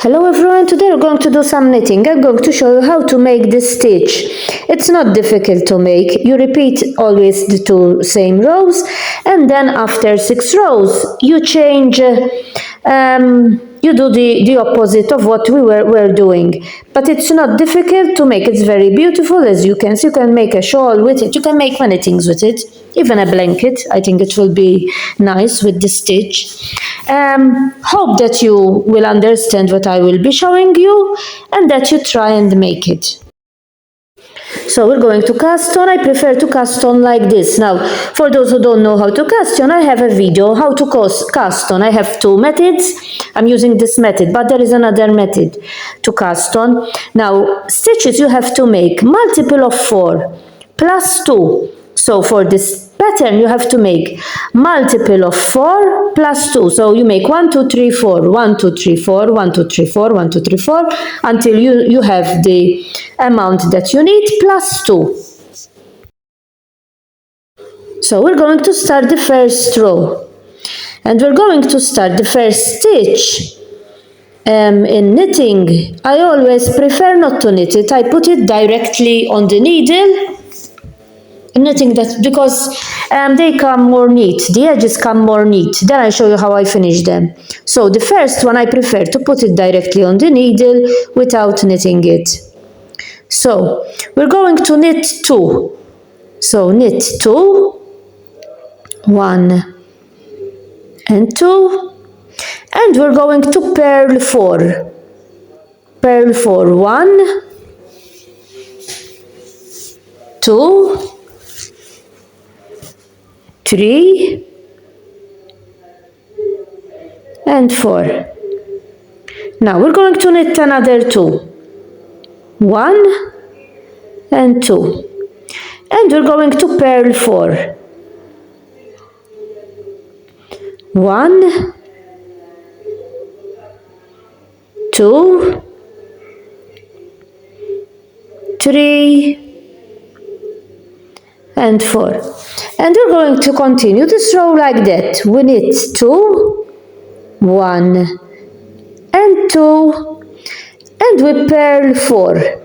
Hello everyone, today we're going to do some knitting. I'm going to show you how to make this stitch. It's not difficult to make. You repeat always the two same rows, and then after 6 rows you change, you do the opposite of what we were doing. But it's not difficult to make. It's very beautiful. As you can see, you can make a shawl with it. You can make many things with it, even a blanket. I think it will be nice with the stitch. Hope that you will understand what I will be showing you and that you try and make it. So we're going to cast on. I prefer to cast on like this. Now, for those who don't know how to cast on, I have a video how to cast on. I have 2 methods. I'm using this method, but there is another method to cast on. Now, stitches you have to make multiple of 4 plus 2. So for this pattern you have to make multiple of 4 plus 2. So you make 1, 2, 3, 4, 1, 2, 3, 4, 1, 2, 3, 4, 1, 2, 3, 4 until you have the amount that you need plus 2. So we're going to start the first row, and we're going to start the first stitch. In knitting, I always prefer not to knit it. I put it directly on the needle. Knitting that because they come more neat, the edges come more neat. Then I show you how I finish them. So the first one I prefer to put it directly on the needle without knitting it. So we're going to knit 2. So knit 2, 1 and 2, and we're going to purl 4. Purl 4, 1, 2, 3 and 4. Now we're going to knit another 2. 1 and 2. And we're going to purl 4. 1, 2, 3 and 4. And we're going to continue this row like that. We knit 2, 1 and 2, and we purl 4.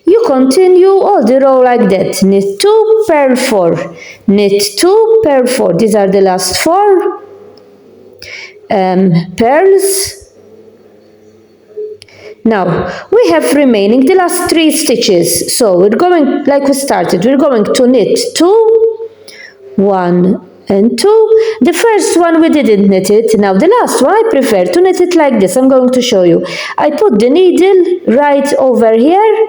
You continue all the row like that. Knit 2, purl 4, knit 2, purl 4. These are the last 4 purls. Now we have remaining the last 3 stitches. So we're going like we started. We're going to knit 2, 1 and 2. The first one we didn't knit it. Now the last one I prefer to knit it like this. I'm going to show you. I put the needle right over here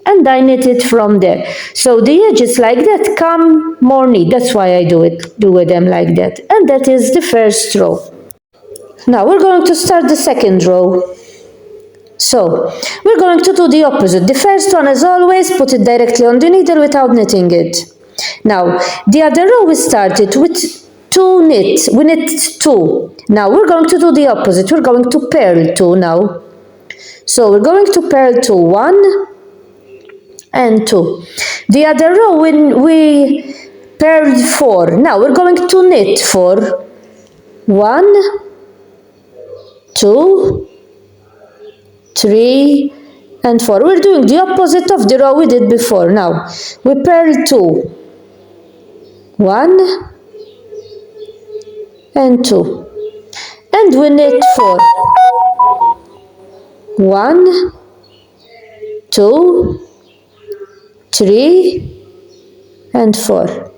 and I knit it from there. So the edges like that come more neat. That's why I do with them like that. And that is the first row. Now we're going to start the second row. So we're going to do the opposite. The first one, as always, put it directly on the needle without knitting it. Now the other row we started with 2 knit. We knit 2. Now we're going to do the opposite. We're going to purl 2 now. So we're going to purl 2, 1 and 2. The other row we purled 4. Now we're going to knit 4. 1, 2, 3 and 4. We're doing the opposite of the row we did before. Now we purl 2, 1 and 2, and we knit 4. 1, 2, 3 and 4.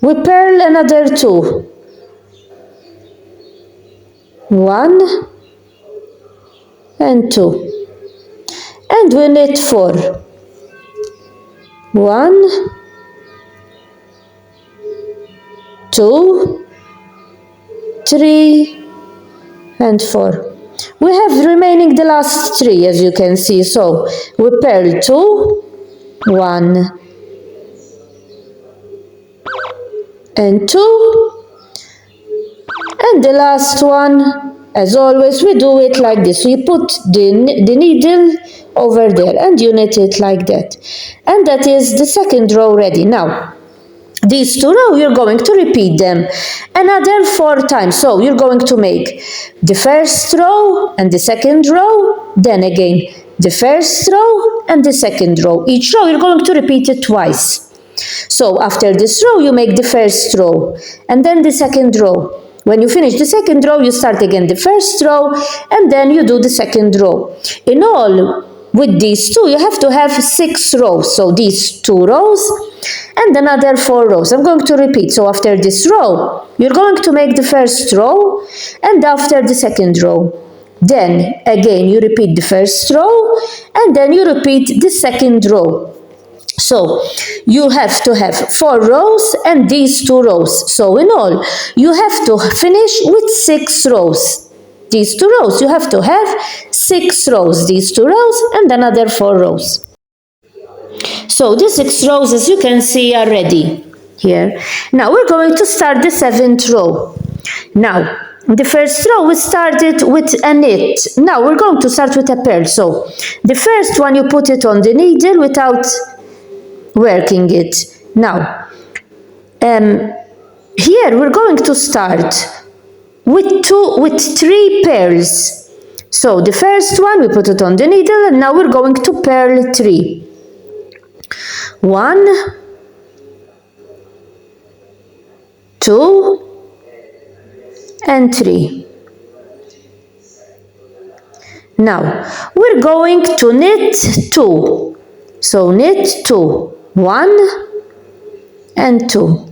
We purl another 2. 1 and 2, and we knit 4. 1, 2, 3 and 4. We have remaining the last 3, as you can see. So we purl 2, 1 and 2, and the last one, as always, we do it like this. We put the needle over there and you knit it like that. And that is the second row ready. Now these 2 rows, you're going to repeat them another 4 times. So you're going to make the first row and the second row, then again the first row and the second row. Each row you're going to repeat it twice. So after this row, you make the first row and then the second row. When you finish the second row, you start again the first row and then you do the second row. In all, with these 2, you have to have 6 rows. So these 2 rows and another 4 rows. I'm going to repeat. So after this row, you're going to make the first row and after the second row. Then again, you repeat the first row and then you repeat the second row. So you have to have 4 rows and these 2 rows. So in all, you have to finish with 6 rows. These 2 rows, you have to have 6 rows. These 2 rows and another 4 rows. So the 6 rows, as you can see, are ready here. Now we're going to start the 7th row. Now, the first row we started with a knit. Now we're going to start with a purl. So the first one you put it on the needle without working it. Now, here we're going to start with 3 purls. So the first one we put it on the needle and now we're going to purl 3. 1, 2, and 3. Now we're going to knit 2. So knit 2. 1 and 2.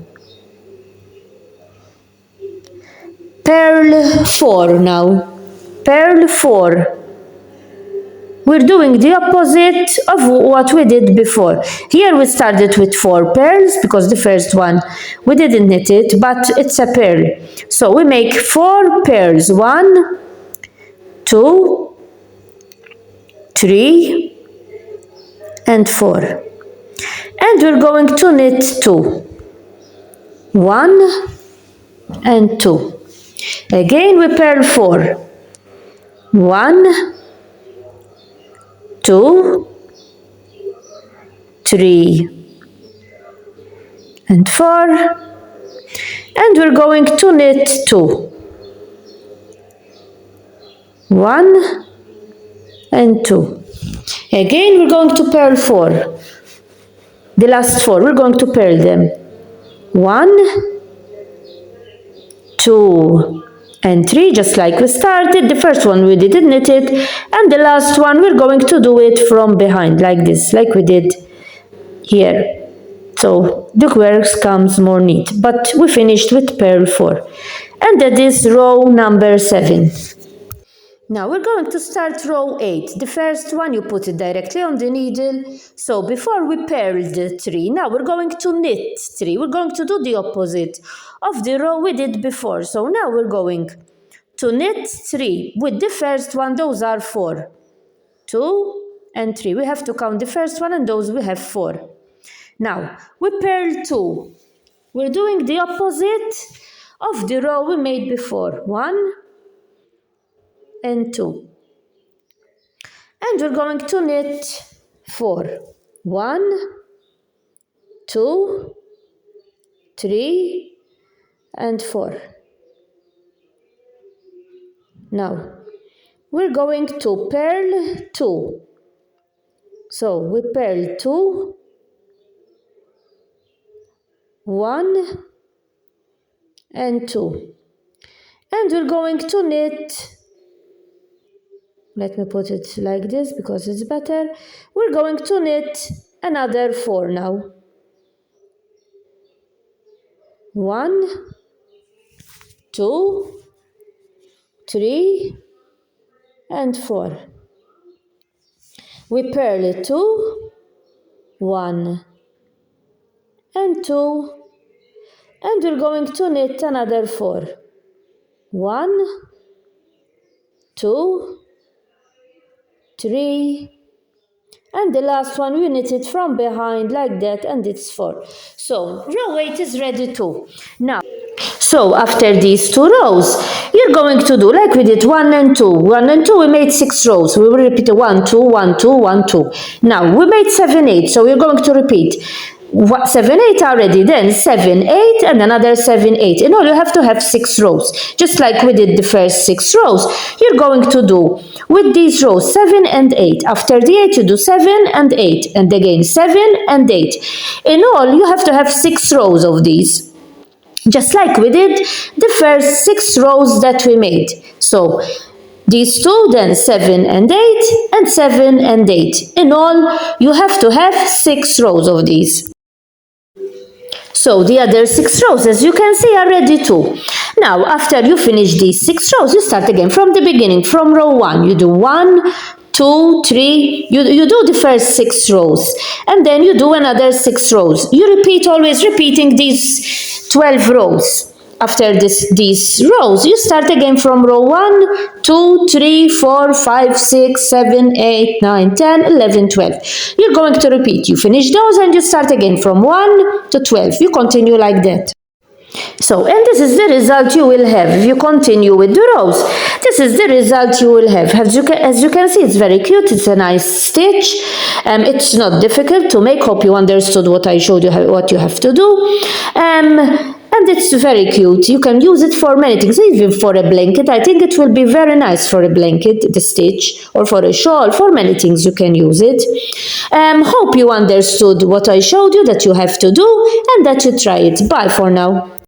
Purl 4 now. Purl 4. We're doing the opposite of what we did before. Here we started with 4 purls because the first one we didn't knit it, but it's a purl. So we make 4 purls. 1, 2, 3, and 4. And we're going to knit 2. 1 and 2. Again we purl 4. 1, 2, 3, and 4. And we're going to knit 2. 1 and 2. Again we're going to purl 4. The last 4, we're going to purl them. 1, 2, and 3, just like we started. The first one we didn't knit it, and the last one we're going to do it from behind, like this, like we did here. So the work comes more neat, but we finished with purl 4. And that is row number 7. Now we're going to start row 8. The first one you put it directly on the needle. So before we purled 3, now we're going to knit 3. We're going to do the opposite of the row we did before. So now we're going to knit 3 with the first one. Those are 4. 2 and 3. We have to count the first one and those we have 4. Now we purl 2. We're doing the opposite of the row we made before. 1 and 2. And we're going to knit 4. 1, 2, 3, and 4. Now we're going to purl 2. So we purl 2, 1, and 2. And we're going to knit, let me put it like this because it's better. We're going to knit another 4 now. 1, 2, 3, and 4. We purl 2, 1, and 2, and we're going to knit another 4. 1, 2, 3, and the last one we knit it from behind like that, and it's 4. So row 8 is ready too. Now, so after these 2 rows, you're going to do like we did 1 and 2. 1 and 2, we made 6 rows. We will repeat 1, 2, 1, 2, 1, 2. Now we made 7, 8. So we're going to repeat 7, 8 already, then 7, 8, and another 7, 8. In all, you have to have 6 rows. Just like we did the first 6 rows, you're going to do with these rows 7 and 8. After the 8, you do 7 and 8, and again 7 and 8. In all, you have to have 6 rows of these. Just like we did the first 6 rows that we made. So, these two, then 7 and 8, and 7 and 8. In all, you have to have 6 rows of these. So the other 6 rows, as you can see, are ready too. Now, after you finish these 6 rows, you start again from the beginning, from row 1. You do 1, 2, 3, you do the first 6 rows, and then you do another 6 rows. You repeat, always repeating these 12 rows. After these rows, you start again from row 1, 2, 3, 4, 5, 6, 7, 8, 9, 10, 11, 12. You're going to repeat. You finish those and you start again from 1 to 12. You continue like that. So, and this is the result you will have if you continue with the rows. This is the result you will have. As you can see, it's very cute. It's a nice stitch. It's not difficult to make. Hope you understood what I showed you, what you have to do. And it's very cute. You can use it for many things, even for a blanket. I think it will be very nice for a blanket, the stitch, or for a shawl. For many things you can use it. Hope you understood what I showed you that you have to do and that you try it. Bye for now.